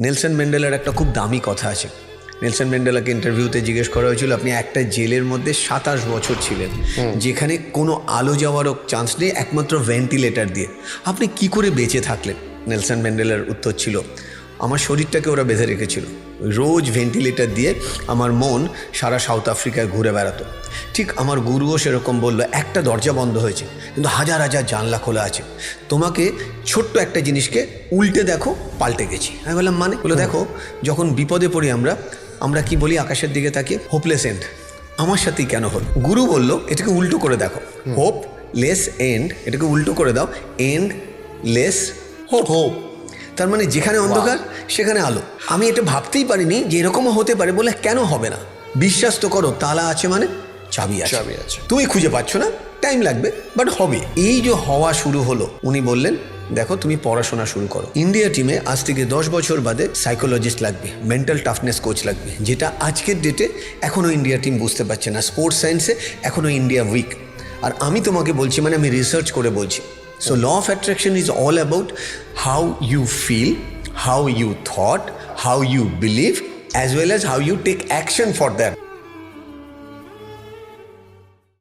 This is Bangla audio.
নেলসন ম্যান্ডেলার একটা খুব দামি কথা আছে। নেলসন ম্যান্ডেলাকে ইন্টারভিউতে জিজ্ঞেস করা হয়েছিল, আপনি একটা জেলের মধ্যে 27 বছর ছিলেন, যেখানে কোনো আলো যাওয়ারও চান্স নেই, একমাত্র ভেন্টিলেটর দিয়ে, আপনি কি করে বেঁচে থাকলেন? নেলসন ম্যান্ডেলার উত্তর ছিল, আমার শরীরটাকে ওরা বেঁধে রেখেছিল, রোজ ভেন্টিলেটর দিয়ে আমার মন সারা সাউথ আফ্রিকায় ঘুরে বেড়াতো। ঠিক আমার গুরুও সেরকম বললো, একটা দরজা বন্ধ হয়েছে কিন্তু হাজার হাজার জানলা খোলা আছে, তোমাকে ছোট্ট একটা জিনিসকে উল্টে দেখো, পাল্টে গেছি। আমি বললাম মানে? বলে দেখো, যখন বিপদে পড়ি আমরা কি বলি আকাশের দিকে তাকিয়ে? Hopeless end. আমার সাথেই কেন হলো? গুরু বলল, এটাকে উল্টো করে দেখো, হোপ লেস এন্ড, এটাকে উল্টো করে দাও, এন্ড লেস হোপ। হোপ তার মানে যেখানে অন্ধকার সেখানে আলো। আমি এটা ভাবতেই পারিনি যে এরকমও হতে পারে। বলে কেন হবে না? বিশ্বাস তো করো, তালা আছে মানে চাবি আছে। তুমি খুঁজে পাচ্ছ না, টাইম লাগবে, বাট হবে। এই যে হওয়া শুরু হলো, উনি বললেন দেখো তুমি পড়াশোনা শুরু করো। ইন্ডিয়া টিমে আজ থেকে 10 বছর বাদে সাইকোলজিস্ট লাগবে, মেন্টাল টাফনেস কোচ লাগবে, যেটা আজকের ডেটে এখনও ইন্ডিয়া টিম বুঝতে পারছে না। স্পোর্টস সায়েন্সে এখনও ইন্ডিয়া উইক। আর আমি তোমাকে বলছি, মানে আমি রিসার্চ করে বলছি। So law of attraction is all about how you feel, how you thought, how you believe, as well as how you take action for that.